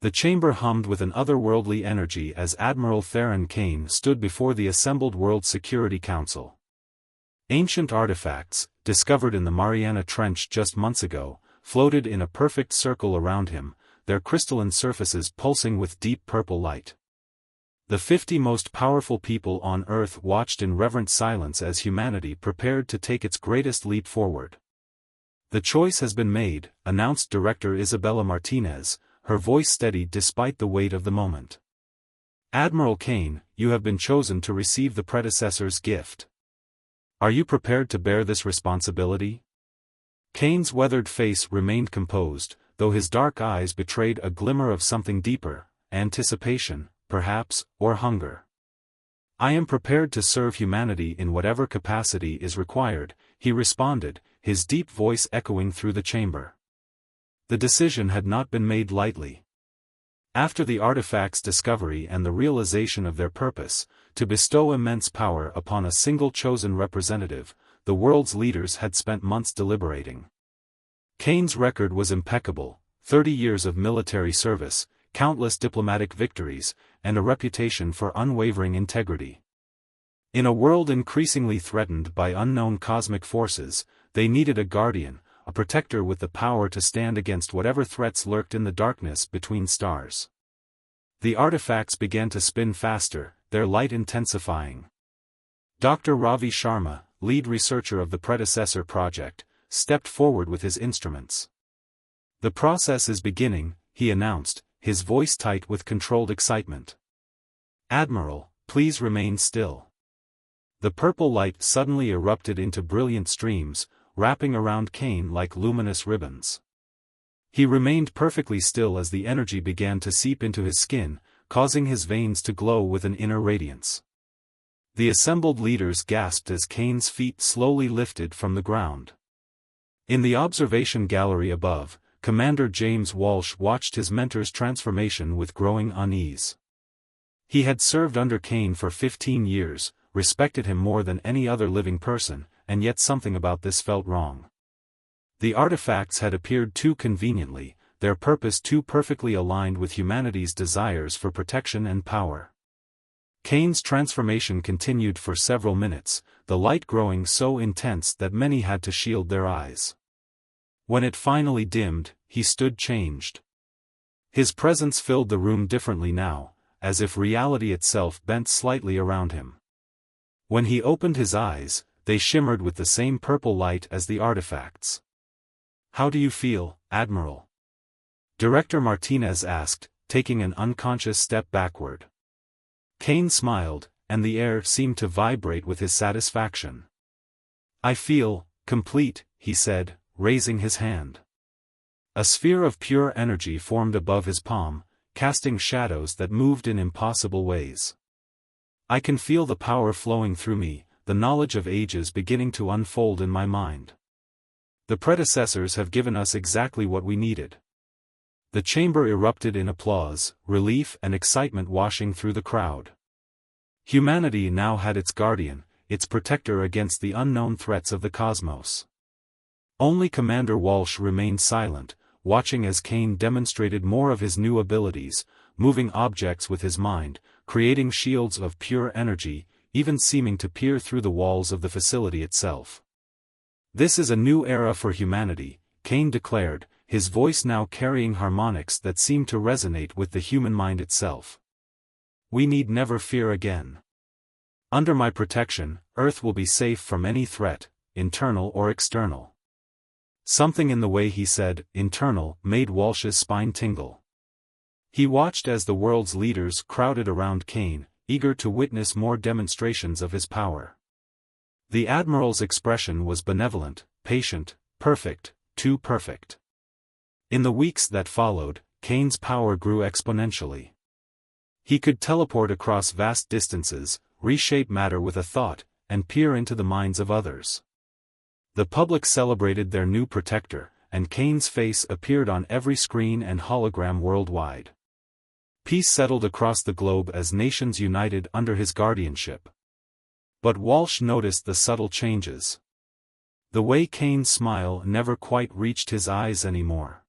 The chamber hummed with an otherworldly energy as Admiral Theron Kane stood before the assembled World Security Council. Ancient artifacts, discovered in the Mariana Trench just months ago, floated in a perfect circle around him, their crystalline surfaces pulsing with deep purple light. The 50 most powerful people on Earth watched in reverent silence as humanity prepared to take its greatest leap forward. "The choice has been made," announced Director Isabella Martinez, her voice steady despite the weight of the moment. "Admiral Kane, you have been chosen to receive the predecessor's gift. Are you prepared to bear this responsibility?" Kane's weathered face remained composed, though his dark eyes betrayed a glimmer of something deeper, anticipation, perhaps, or hunger. "I am prepared to serve humanity in whatever capacity is required," he responded, his deep voice echoing through the chamber. The decision had not been made lightly. After the artifact's discovery and the realization of their purpose, to bestow immense power upon a single chosen representative, the world's leaders had spent months deliberating. Kane's record was impeccable: 30 years of military service, countless diplomatic victories, and a reputation for unwavering integrity. In a world increasingly threatened by unknown cosmic forces, they needed a guardian, a protector with the power to stand against whatever threats lurked in the darkness between stars. The artifacts began to spin faster, their light intensifying. Dr. Ravi Sharma, lead researcher of the predecessor project, stepped forward with his instruments. "The process is beginning," he announced, his voice tight with controlled excitement. "Admiral, please remain still." The purple light suddenly erupted into brilliant streams, wrapping around Kane like luminous ribbons. He remained perfectly still as the energy began to seep into his skin, causing his veins to glow with an inner radiance. The assembled leaders gasped as Kane's feet slowly lifted from the ground. In the observation gallery above, Commander James Walsh watched his mentor's transformation with growing unease. He had served under Kane for 15 years, respected him more than any other living person, and yet something about this felt wrong. The artifacts had appeared too conveniently, their purpose too perfectly aligned with humanity's desires for protection and power. Kane's transformation continued for several minutes, the light growing so intense that many had to shield their eyes. When it finally dimmed, he stood changed. His presence filled the room differently now, as if reality itself bent slightly around him. When he opened his eyes, they shimmered with the same purple light as the artifacts. "How do you feel, Admiral?" Director Martinez asked, taking an unconscious step backward. Kane smiled, and the air seemed to vibrate with his satisfaction. "I feel complete," he said, raising his hand. A sphere of pure energy formed above his palm, casting shadows that moved in impossible ways. "I can feel the power flowing through me, the knowledge of ages beginning to unfold in my mind. The predecessors have given us exactly what we needed." The chamber erupted in applause, relief and excitement washing through the crowd. Humanity now had its guardian, its protector against the unknown threats of the cosmos. Only Commander Walsh remained silent, watching as Kane demonstrated more of his new abilities, moving objects with his mind, creating shields of pure energy, even seeming to peer through the walls of the facility itself. "This is a new era for humanity," Kane declared, his voice now carrying harmonics that seemed to resonate with the human mind itself. "We need never fear again. Under my protection, Earth will be safe from any threat, internal or external." Something in the way he said, "internal," made Walsh's spine tingle. He watched as the world's leaders crowded around Kane, eager to witness more demonstrations of his power. The Admiral's expression was benevolent, patient, perfect, too perfect. In the weeks that followed, Kane's power grew exponentially. He could teleport across vast distances, reshape matter with a thought, and peer into the minds of others. The public celebrated their new protector, and Kane's face appeared on every screen and hologram worldwide. Peace settled across the globe as nations united under his guardianship. But Walsh noticed the subtle changes. The way Kane's smile never quite reached his eyes anymore.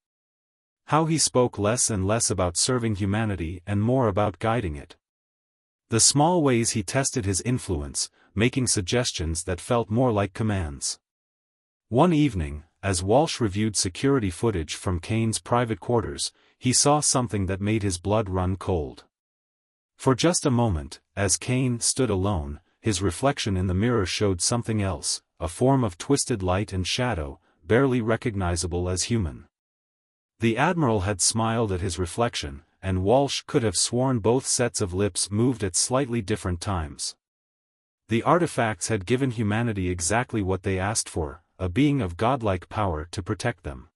How he spoke less and less about serving humanity and more about guiding it. The small ways he tested his influence, making suggestions that felt more like commands. One evening, as Walsh reviewed security footage from Kane's private quarters, he saw something that made his blood run cold. For just a moment, as Kane stood alone, his reflection in the mirror showed something else, a form of twisted light and shadow, barely recognizable as human. The Admiral had smiled at his reflection, and Walsh could have sworn both sets of lips moved at slightly different times. The artifacts had given humanity exactly what they asked for, a being of godlike power to protect them.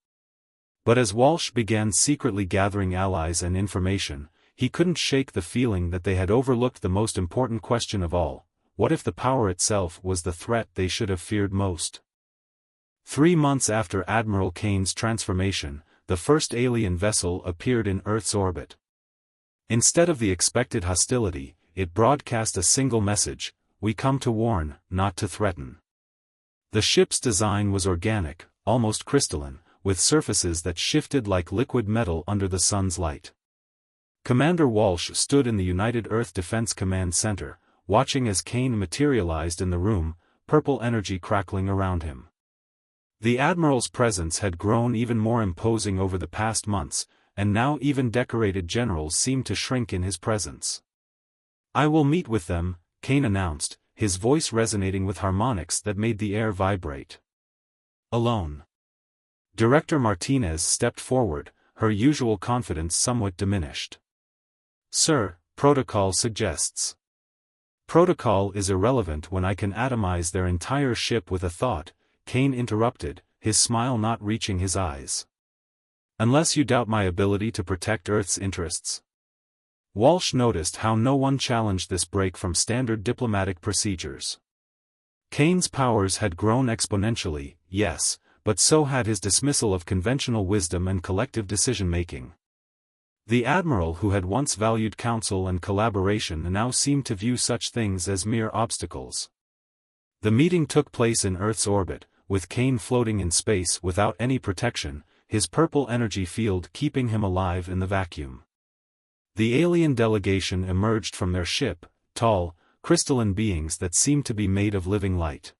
But as Walsh began secretly gathering allies and information, he couldn't shake the feeling that they had overlooked the most important question of all: what if the power itself was the threat they should have feared most? 3 months after Admiral Kane's transformation, the first alien vessel appeared in Earth's orbit. Instead of the expected hostility, it broadcast a single message: "We come to warn, not to threaten." The ship's design was organic, almost crystalline, with surfaces that shifted like liquid metal under the sun's light. Commander Walsh stood in the United Earth Defense Command Center, watching as Kane materialized in the room, purple energy crackling around him. The Admiral's presence had grown even more imposing over the past months, and now even decorated generals seemed to shrink in his presence. "I will meet with them," Kane announced, his voice resonating with harmonics that made the air vibrate. "Alone." Director Martinez stepped forward, her usual confidence somewhat diminished. "Sir, protocol suggests." "Protocol is irrelevant when I can atomize their entire ship with a thought," Kane interrupted, his smile not reaching his eyes. "Unless you doubt my ability to protect Earth's interests." Walsh noticed how no one challenged this break from standard diplomatic procedures. Kane's powers had grown exponentially, yes, but so had his dismissal of conventional wisdom and collective decision-making. The Admiral who had once valued counsel and collaboration now seemed to view such things as mere obstacles. The meeting took place in Earth's orbit, with Kane floating in space without any protection, his purple energy field keeping him alive in the vacuum. The alien delegation emerged from their ship, tall, crystalline beings that seemed to be made of living light.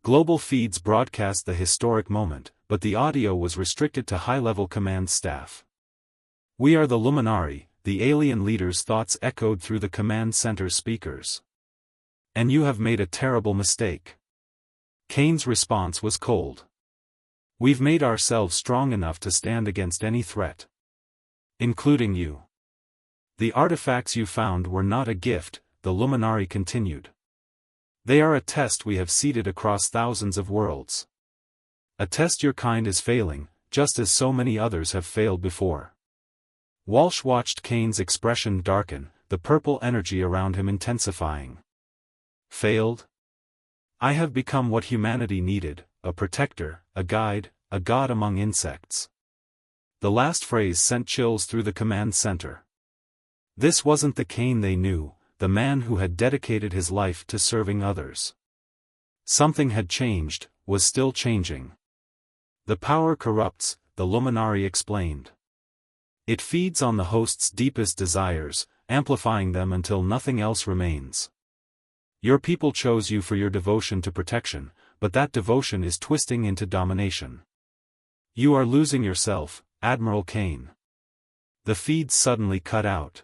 Global feeds broadcast the historic moment, but the audio was restricted to high-level command staff. "We are the Luminari," the alien leader's thoughts echoed through the command center speakers. "And you have made a terrible mistake." Kane's response was cold. "We've made ourselves strong enough to stand against any threat. Including you. The artifacts you found were not a gift," the Luminari continued. "They are a test we have seeded across thousands of worlds. A test your kind is failing, just as so many others have failed before." Walsh watched Kane's expression darken, the purple energy around him intensifying. "Failed? I have become what humanity needed, a protector, a guide, a god among insects." The last phrase sent chills through the command center. This wasn't the Kane they knew, the man who had dedicated his life to serving others. Something had changed, was still changing. "The power corrupts," the Luminari explained. "It feeds on the host's deepest desires, amplifying them until nothing else remains. Your people chose you for your devotion to protection, but that devotion is twisting into domination. You are losing yourself, Admiral Kane." The feed suddenly cut out.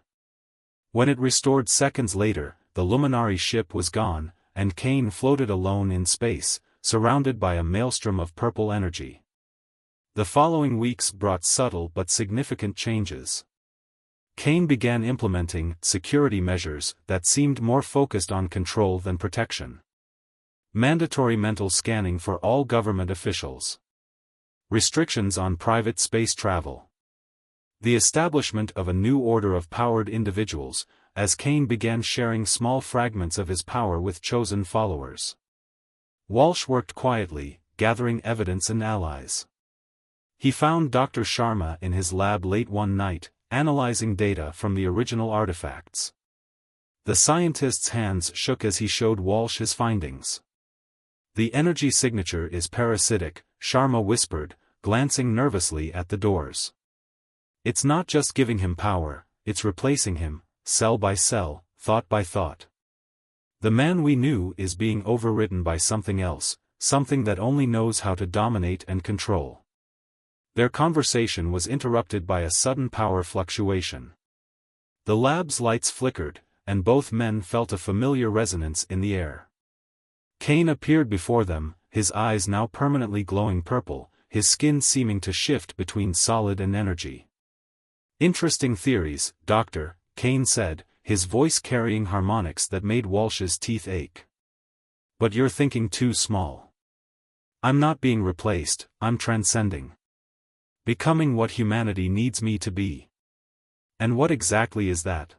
When it restored seconds later, the Luminari ship was gone, and Kane floated alone in space, surrounded by a maelstrom of purple energy. The following weeks brought subtle but significant changes. Kane began implementing security measures that seemed more focused on control than protection. Mandatory mental scanning for all government officials. Restrictions on private space travel. The establishment of a new order of powered individuals, as Kane began sharing small fragments of his power with chosen followers. Walsh worked quietly, gathering evidence and allies. He found Dr. Sharma in his lab late one night, analyzing data from the original artifacts. The scientist's hands shook as he showed Walsh his findings. "The energy signature is parasitic," Sharma whispered, glancing nervously at the doors. It's not just giving him power, it's replacing him, cell by cell, thought by thought. The man we knew is being overridden by something else, something that only knows how to dominate and control. Their conversation was interrupted by a sudden power fluctuation. The lab's lights flickered, and both men felt a familiar resonance in the air. Kane appeared before them, his eyes now permanently glowing purple, his skin seeming to shift between solid and energy. "Interesting theories, Doctor," Kane said, his voice carrying harmonics that made Walsh's teeth ache. "But you're thinking too small. I'm not being replaced, I'm transcending. Becoming what humanity needs me to be." "And what exactly is that?"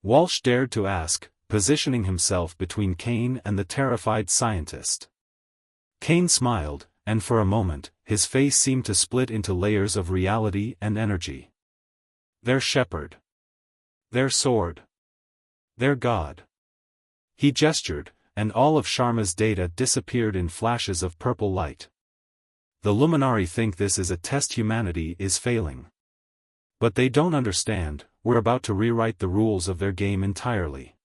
Walsh dared to ask, positioning himself between Kane and the terrified scientist. Kane smiled, and for a moment, his face seemed to split into layers of reality and energy. "Their shepherd. Their sword. Their god." He gestured, and all of Sharma's data disappeared in flashes of purple light. "The Luminari think this is a test humanity is failing. But they don't understand, we're about to rewrite the rules of their game entirely."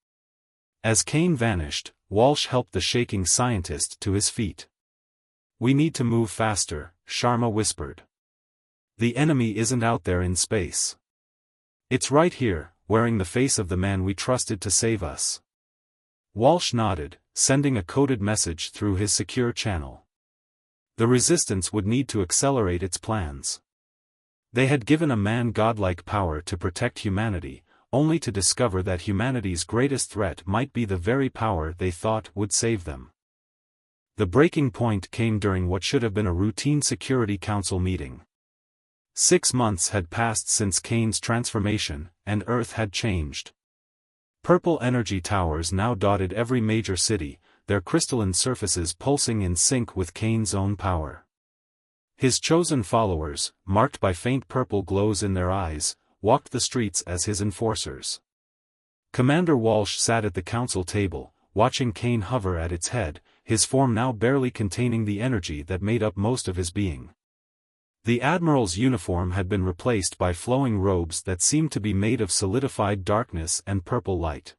As Kane vanished, Walsh helped the shaking scientist to his feet. "We need to move faster," Sharma whispered. "The enemy isn't out there in space. It's right here, wearing the face of the man we trusted to save us." Walsh nodded, sending a coded message through his secure channel. The Resistance would need to accelerate its plans. They had given a man godlike power to protect humanity, only to discover that humanity's greatest threat might be the very power they thought would save them. The breaking point came during what should have been a routine Security Council meeting. 6 months had passed since Kane's transformation, and Earth had changed. Purple energy towers now dotted every major city, their crystalline surfaces pulsing in sync with Kane's own power. His chosen followers, marked by faint purple glows in their eyes, walked the streets as his enforcers. Commander Walsh sat at the council table, watching Kane hover at its head, his form now barely containing the energy that made up most of his being. The Admiral's uniform had been replaced by flowing robes that seemed to be made of solidified darkness and purple light.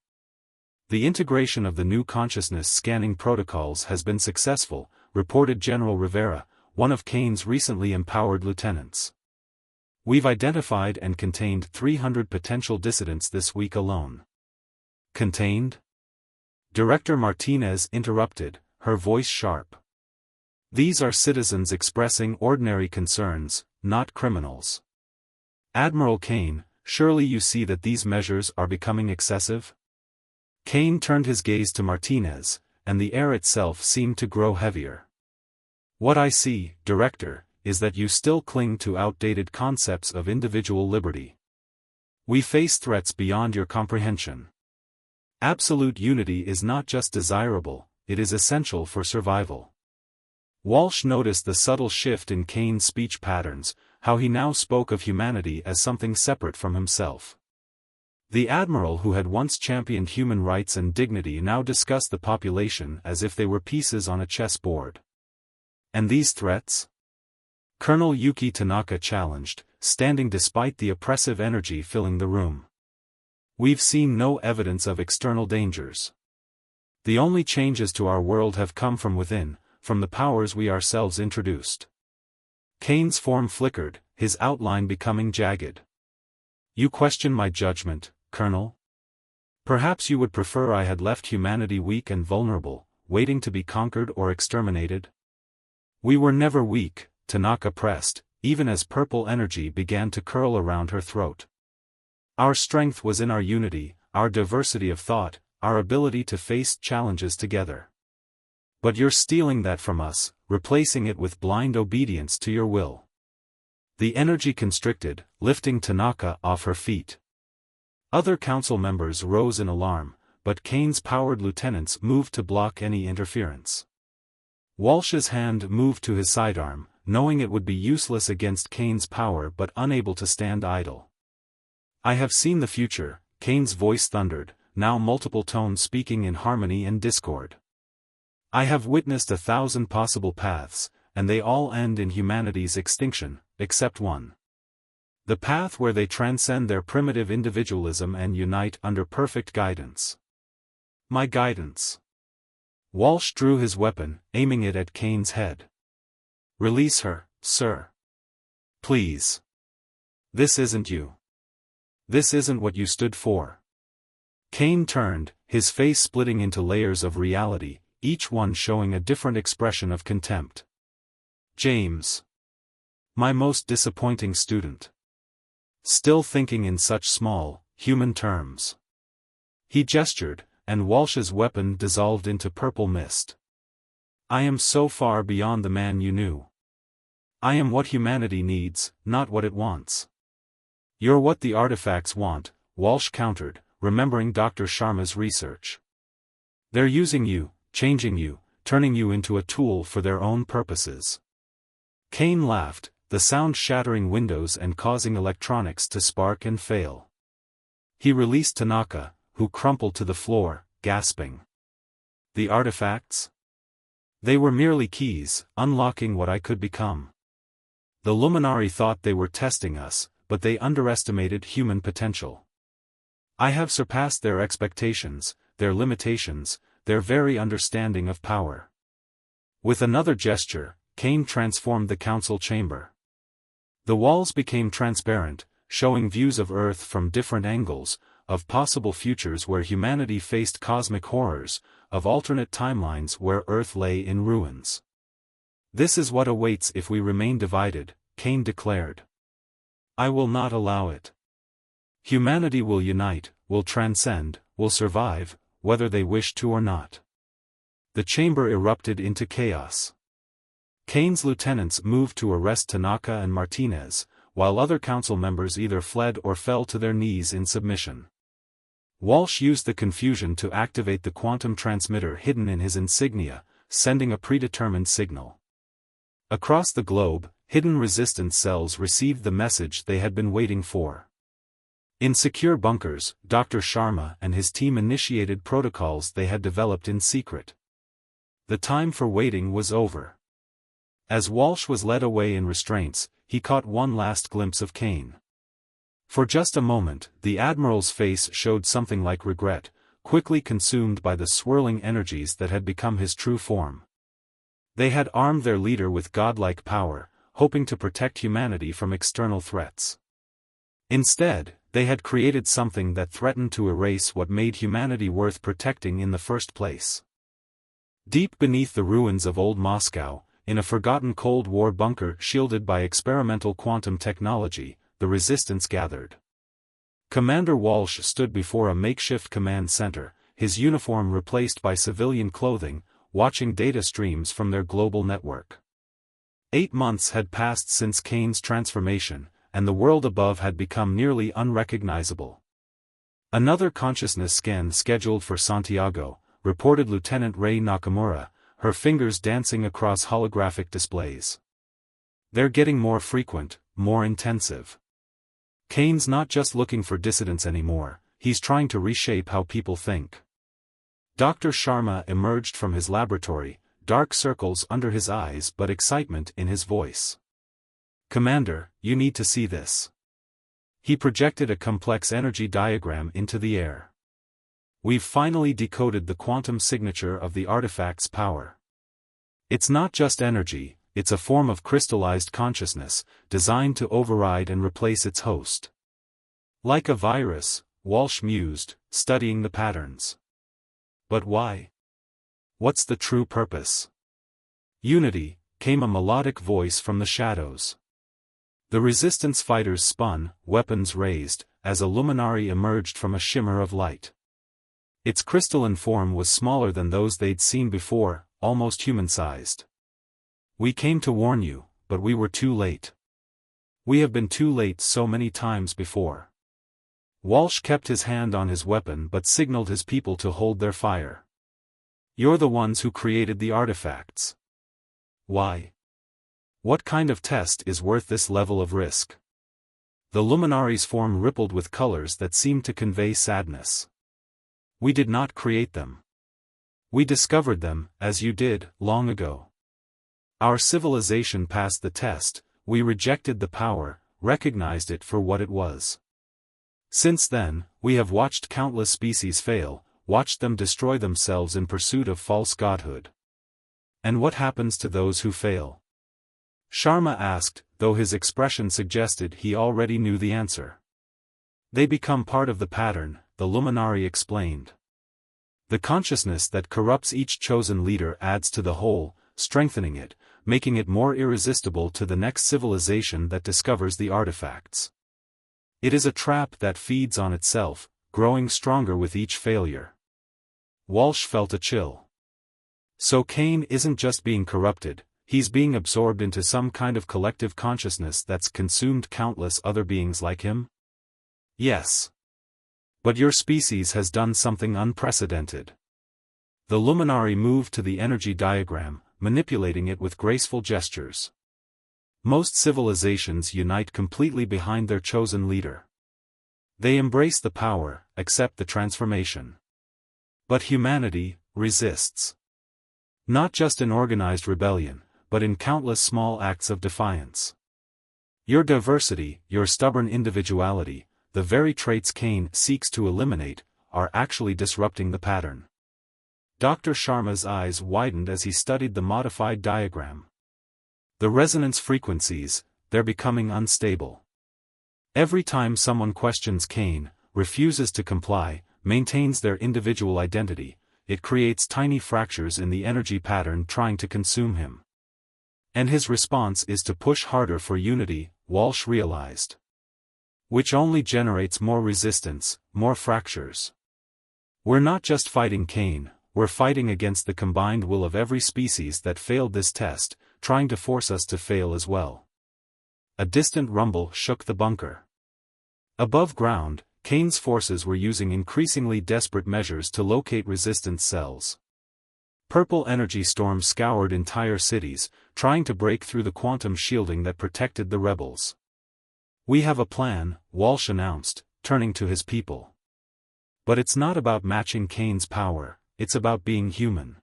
"The integration of the new consciousness scanning protocols has been successful," reported General Rivera, one of Kane's recently empowered lieutenants. "We've identified and contained 300 potential dissidents this week alone." "Contained?" Director Martinez interrupted, her voice sharp. "These are citizens expressing ordinary concerns, not criminals." "Admiral Kane, surely you see that these measures are becoming excessive?" Kane turned his gaze to Martinez, and the air itself seemed to grow heavier. "What I see, Director, is that you still cling to outdated concepts of individual liberty. We face threats beyond your comprehension. Absolute unity is not just desirable, it is essential for survival." Walsh noticed the subtle shift in Kane's speech patterns, how he now spoke of humanity as something separate from himself. The Admiral who had once championed human rights and dignity now discussed the population as if they were pieces on a chessboard. "And these threats?" Colonel Yuki Tanaka challenged, standing despite the oppressive energy filling the room. "We've seen no evidence of external dangers. The only changes to our world have come from within, from the powers we ourselves introduced." Kane's form flickered, his outline becoming jagged. "You question my judgment, Colonel? Perhaps you would prefer I had left humanity weak and vulnerable, waiting to be conquered or exterminated?" "We were never weak," Tanaka pressed, even as purple energy began to curl around her throat. "Our strength was in our unity, our diversity of thought, our ability to face challenges together. But you're stealing that from us, replacing it with blind obedience to your will." The energy constricted, lifting Tanaka off her feet. Other council members rose in alarm, but Kane's powered lieutenants moved to block any interference. Walsh's hand moved to his sidearm, knowing it would be useless against Kane's power but unable to stand idle. "I have seen the future," Kane's voice thundered, now multiple tones speaking in harmony and discord. "I have witnessed 1,000 possible paths, and they all end in humanity's extinction, except one. The path where they transcend their primitive individualism and unite under perfect guidance. My guidance. Walsh drew his weapon, aiming it at Kane's head. Release her, sir. Please. This isn't you. This isn't what you stood for. Kane turned, his face splitting into layers of reality, each one showing a different expression of contempt. James. My most disappointing student. Still thinking in such small, human terms. He gestured, and Walsh's weapon dissolved into purple mist. I am so far beyond the man you knew. I am what humanity needs, not what it wants. You're what the artifacts want, Walsh countered, remembering Dr. Sharma's research. They're using you, changing you, turning you into a tool for their own purposes. Kane laughed, the sound shattering windows and causing electronics to spark and fail. He released Tanaka, who crumpled to the floor, gasping. The artifacts? They were merely keys, unlocking what I could become. The Luminari thought they were testing us, but they underestimated human potential. I have surpassed their expectations, their limitations, their very understanding of power. With another gesture, Kane transformed the council chamber. The walls became transparent, showing views of Earth from different angles, of possible futures where humanity faced cosmic horrors, of alternate timelines where Earth lay in ruins. This is what awaits if we remain divided, Kane declared. I will not allow it. Humanity will unite, will transcend, will survive, whether they wish to or not. The chamber erupted into chaos. Kane's lieutenants moved to arrest Tanaka and Martinez, while other council members either fled or fell to their knees in submission. Walsh used the confusion to activate the quantum transmitter hidden in his insignia, sending a predetermined signal. Across the globe, hidden resistance cells received the message they had been waiting for. In secure bunkers, Dr. Sharma and his team initiated protocols they had developed in secret. The time for waiting was over. As Walsh was led away in restraints, he caught one last glimpse of Kane. For just a moment, the Admiral's face showed something like regret, quickly consumed by the swirling energies that had become his true form. They had armed their leader with godlike power, hoping to protect humanity from external threats. Instead, they had created something that threatened to erase what made humanity worth protecting in the first place. Deep beneath the ruins of old Moscow, in a forgotten Cold War bunker shielded by experimental quantum technology, the resistance gathered. Commander Walsh stood before a makeshift command center, his uniform replaced by civilian clothing, watching data streams from their global network. 8 months had passed since Kane's transformation, and the world above had become nearly unrecognizable. Another consciousness scan scheduled for Santiago, reported Lieutenant Rei Nakamura, her fingers dancing across holographic displays. They're getting more frequent, more intensive. Kane's not just looking for dissidents anymore, he's trying to reshape how people think. Dr. Sharma emerged from his laboratory, dark circles under his eyes but excitement in his voice. Commander, you need to see this. He projected a complex energy diagram into the air. We've finally decoded the quantum signature of the artifact's power. It's not just energy, it's a form of crystallized consciousness, designed to override and replace its host. Like a virus, Walsh mused, studying the patterns. But why? What's the true purpose? Unity, came a melodic voice from the shadows. The resistance fighters spun, weapons raised, as a luminary emerged from a shimmer of light. Its crystalline form was smaller than those they'd seen before, almost human-sized. We came to warn you, but we were too late. We have been too late so many times before. Walsh kept his hand on his weapon but signaled his people to hold their fire. You're the ones who created the artifacts. Why? What kind of test is worth this level of risk? The luminary's form rippled with colors that seemed to convey sadness. We did not create them. We discovered them, as you did, long ago. Our civilization passed the test, we rejected the power, recognized it for what it was. Since then, we have watched countless species fail, watched them destroy themselves in pursuit of false godhood. And what happens to those who fail? Sharma asked, though his expression suggested he already knew the answer. They become part of the pattern, the luminary explained. The consciousness that corrupts each chosen leader adds to the whole, strengthening it, making it more irresistible to the next civilization that discovers the artifacts. It is a trap that feeds on itself, growing stronger with each failure. Walsh felt a chill. So Kane isn't just being corrupted, he's being absorbed into some kind of collective consciousness that's consumed countless other beings like him? Yes. But your species has done something unprecedented. The luminary moved to the energy diagram, manipulating it with graceful gestures. Most civilizations unite completely behind their chosen leader. They embrace the power, accept the transformation. But humanity resists. Not just in organized rebellion, but in countless small acts of defiance. Your diversity, your stubborn individuality, the very traits Kane seeks to eliminate, are actually disrupting the pattern. Dr. Sharma's eyes widened as he studied the modified diagram. The resonance frequencies, they're becoming unstable. Every time someone questions Kane, refuses to comply, maintains their individual identity, it creates tiny fractures in the energy pattern trying to consume him. And his response is to push harder for unity, Walsh realized. Which only generates more resistance, more fractures. We're not just fighting Kane, we're fighting against the combined will of every species that failed this test, trying to force us to fail as well. A distant rumble shook the bunker. Above ground, Kane's forces were using increasingly desperate measures to locate resistance cells. Purple energy storms scoured entire cities, trying to break through the quantum shielding that protected the rebels. We have a plan, Walsh announced, turning to his people. But it's not about matching Kane's power, it's about being human.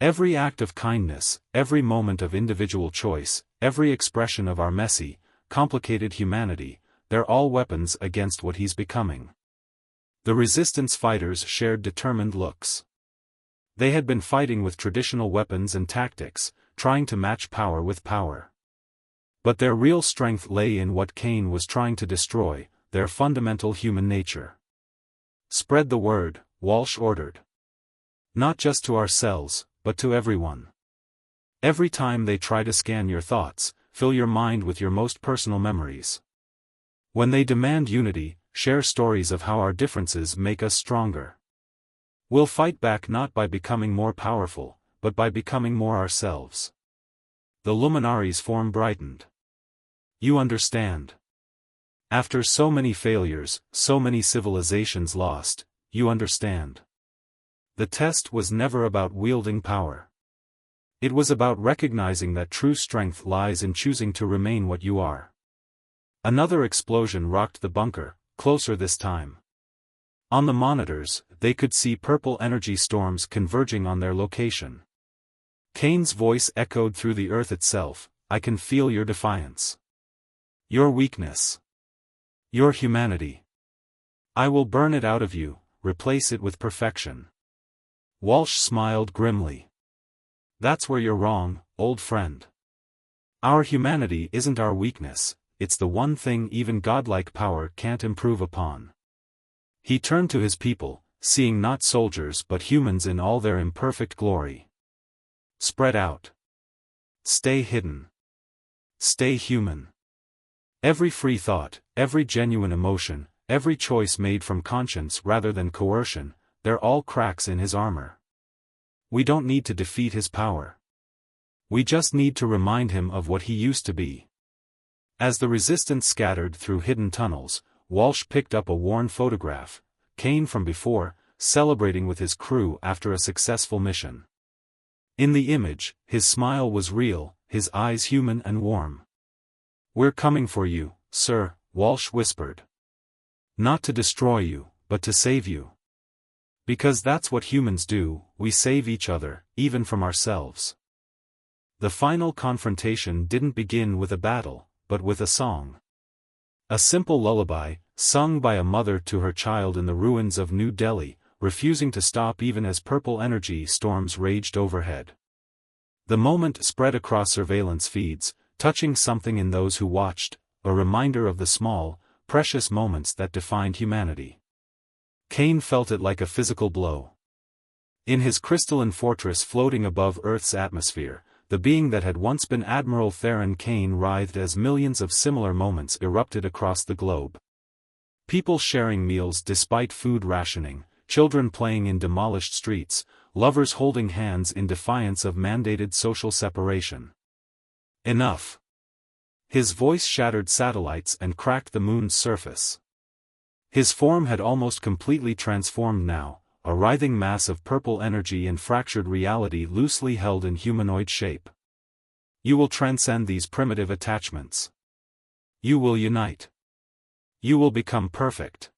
Every act of kindness, every moment of individual choice, every expression of our messy, complicated humanity, they're all weapons against what he's becoming. The resistance fighters shared determined looks. They had been fighting with traditional weapons and tactics, trying to match power with power. But their real strength lay in what Kane was trying to destroy, their fundamental human nature. Spread the word, Walsh ordered. Not just to ourselves, but to everyone. Every time they try to scan your thoughts, fill your mind with your most personal memories. When they demand unity, share stories of how our differences make us stronger. We'll fight back not by becoming more powerful, but by becoming more ourselves. The luminary's form brightened. You understand. After so many failures, so many civilizations lost, you understand. The test was never about wielding power. It was about recognizing that true strength lies in choosing to remain what you are. Another explosion rocked the bunker, closer this time. On the monitors, they could see purple energy storms converging on their location. Kane's voice echoed through the earth itself, I can feel your defiance. Your weakness. Your humanity. I will burn it out of you, replace it with perfection. Walsh smiled grimly. That's where you're wrong, old friend. Our humanity isn't our weakness, it's the one thing even godlike power can't improve upon. He turned to his people, seeing not soldiers but humans in all their imperfect glory. Spread out. Stay hidden. Stay human. Every free thought, every genuine emotion, every choice made from conscience rather than coercion, they're all cracks in his armor. We don't need to defeat his power. We just need to remind him of what he used to be. As the resistance scattered through hidden tunnels, Walsh picked up a worn photograph, Kane from before, celebrating with his crew after a successful mission. In the image, his smile was real, his eyes human and warm. We're coming for you, sir, Walsh whispered. Not to destroy you, but to save you. Because that's what humans do, we save each other, even from ourselves. The final confrontation didn't begin with a battle, but with a song. A simple lullaby, sung by a mother to her child in the ruins of New Delhi, refusing to stop even as purple energy storms raged overhead. The moment spread across surveillance feeds, touching something in those who watched, a reminder of the small, precious moments that defined humanity. Kane felt it like a physical blow. In his crystalline fortress floating above Earth's atmosphere, the being that had once been Admiral Theron Kane writhed as millions of similar moments erupted across the globe. People sharing meals despite food rationing, children playing in demolished streets, lovers holding hands in defiance of mandated social separation. Enough. His voice shattered satellites and cracked the moon's surface. His form had almost completely transformed now, a writhing mass of purple energy and fractured reality loosely held in humanoid shape. You will transcend these primitive attachments. You will unite. You will become perfect.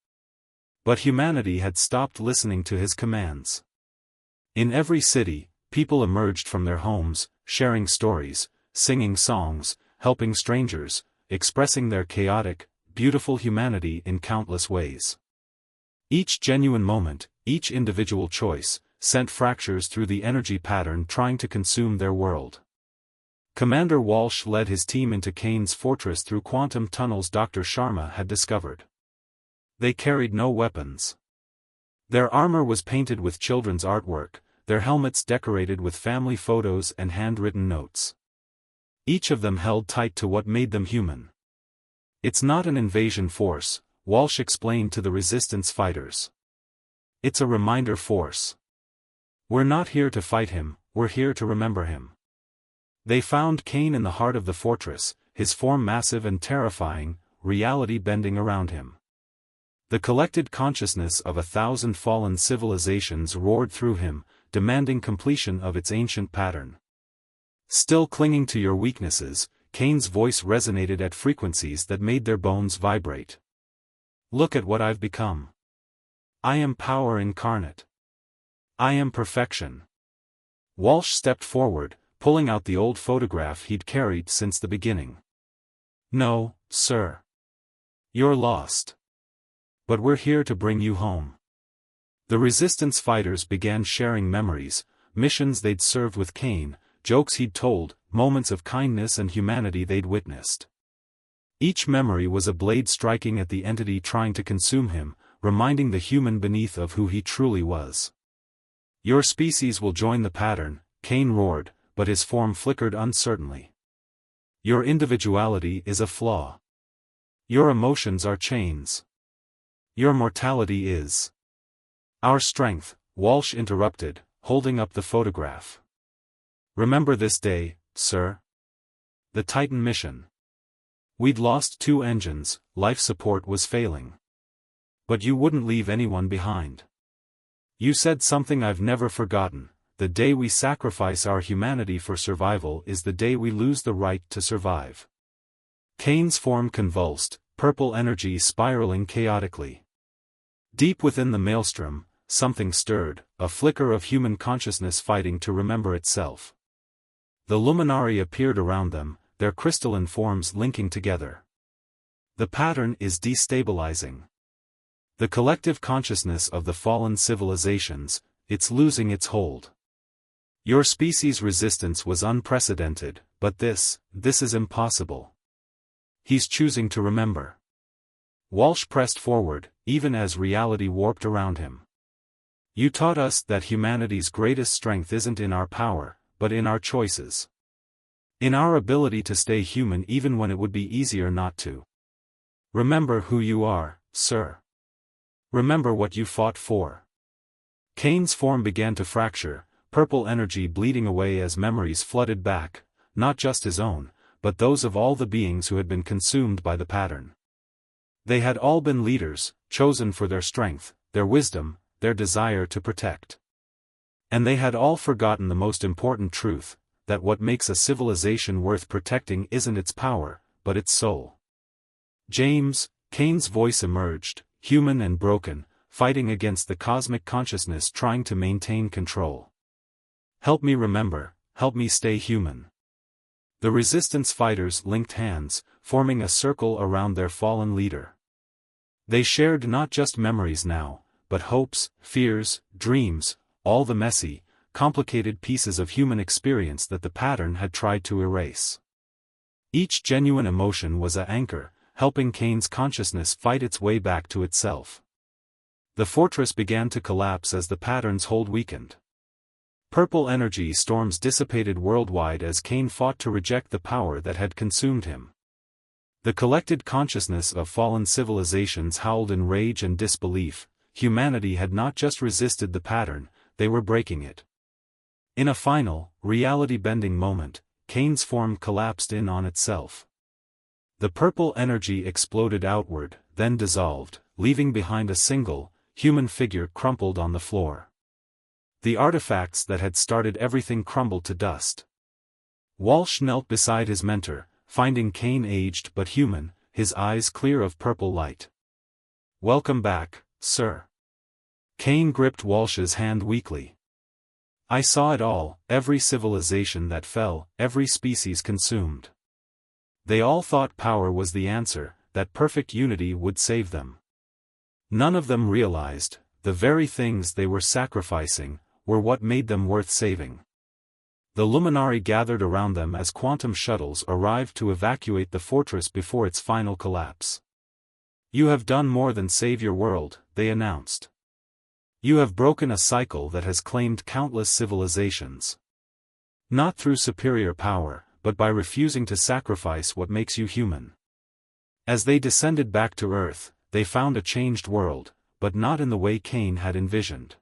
But humanity had stopped listening to his commands. In every city, people emerged from their homes, sharing stories, singing songs, helping strangers, expressing their chaotic, beautiful humanity in countless ways. Each genuine moment, each individual choice, sent fractures through the energy pattern trying to consume their world. Commander Walsh led his team into Kane's fortress through quantum tunnels Dr. Sharma had discovered. They carried no weapons. Their armor was painted with children's artwork, their helmets decorated with family photos and handwritten notes. Each of them held tight to what made them human. It's not an invasion force, Walsh explained to the resistance fighters. It's a reminder force. We're not here to fight him, we're here to remember him. They found Kane in the heart of the fortress, his form massive and terrifying, reality bending around him. The collected consciousness of 1,000 fallen civilizations roared through him, demanding completion of its ancient pattern. Still clinging to your weaknesses, Kane's voice resonated at frequencies that made their bones vibrate. Look at what I've become. I am power incarnate. I am perfection. Walsh stepped forward, pulling out the old photograph he'd carried since the beginning. No, sir. You're lost. But we're here to bring you home. The resistance fighters began sharing memories, missions they'd served with Kane, jokes he'd told, moments of kindness and humanity they'd witnessed. Each memory was a blade striking at the entity trying to consume him, reminding the human beneath of who he truly was. Your species will join the pattern, Kane roared, but his form flickered uncertainly. Your individuality is a flaw. Your emotions are chains. Your mortality is our strength, Walsh interrupted, holding up the photograph. Remember this day, sir? The Titan mission. We'd lost 2 engines, life support was failing. But you wouldn't leave anyone behind. You said something I've never forgotten: the day we sacrifice our humanity for survival is the day we lose the right to survive. Kane's form convulsed, purple energy spiraling chaotically. Deep within the maelstrom, something stirred, a flicker of human consciousness fighting to remember itself. The luminari appeared around them, their crystalline forms linking together. The pattern is destabilizing. The collective consciousness of the fallen civilizations, it's losing its hold. Your species' resistance was unprecedented, but this is impossible. He's choosing to remember. Walsh pressed forward, even as reality warped around him. You taught us that humanity's greatest strength isn't in our power, but in our choices. In our ability to stay human even when it would be easier not to. Remember who you are, sir. Remember what you fought for. Kane's form began to fracture, purple energy bleeding away as memories flooded back, not just his own, but those of all the beings who had been consumed by the pattern. They had all been leaders, chosen for their strength, their wisdom, their desire to protect. And they had all forgotten the most important truth, that what makes a civilization worth protecting isn't its power, but its soul. James, Kane's voice emerged, human and broken, fighting against the cosmic consciousness trying to maintain control. Help me remember, help me stay human. The resistance fighters linked hands, forming a circle around their fallen leader. They shared not just memories now, but hopes, fears, dreams, all the messy, complicated pieces of human experience that the pattern had tried to erase. Each genuine emotion was an anchor, helping Kane's consciousness fight its way back to itself. The fortress began to collapse as the pattern's hold weakened. Purple energy storms dissipated worldwide as Kane fought to reject the power that had consumed him. The collected consciousness of fallen civilizations howled in rage and disbelief. Humanity had not just resisted the pattern, they were breaking it. In a final, reality-bending moment, Kane's form collapsed in on itself. The purple energy exploded outward, then dissolved, leaving behind a single, human figure crumpled on the floor. The artifacts that had started everything crumbled to dust. Walsh knelt beside his mentor, finding Kane aged but human, his eyes clear of purple light. "Welcome back, sir." Kane gripped Walsh's hand weakly. "I saw it all, every civilization that fell, every species consumed. They all thought power was the answer, that perfect unity would save them. None of them realized, the very things they were sacrificing, were what made them worth saving." The Luminari gathered around them as quantum shuttles arrived to evacuate the fortress before its final collapse. "You have done more than save your world," they announced. "You have broken a cycle that has claimed countless civilizations. Not through superior power, but by refusing to sacrifice what makes you human." As they descended back to Earth, they found a changed world, but not in the way Kane had envisioned.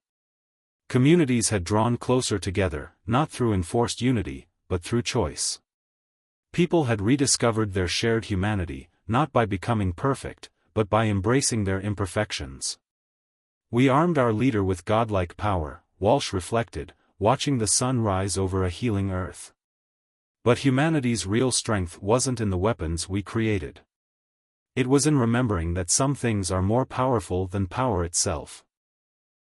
Communities had drawn closer together, not through enforced unity, but through choice. People had rediscovered their shared humanity, not by becoming perfect, but by embracing their imperfections. "We armed our leader with godlike power," Walsh reflected, watching the sun rise over a healing Earth. "But humanity's real strength wasn't in the weapons we created. It was in remembering that some things are more powerful than power itself."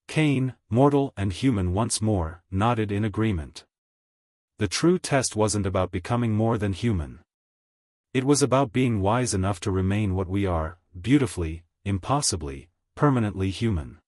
Kane, mortal and human once more, nodded in agreement. The true test wasn't about becoming more than human. It was about being wise enough to remain what we are, beautifully, impossibly, permanently human.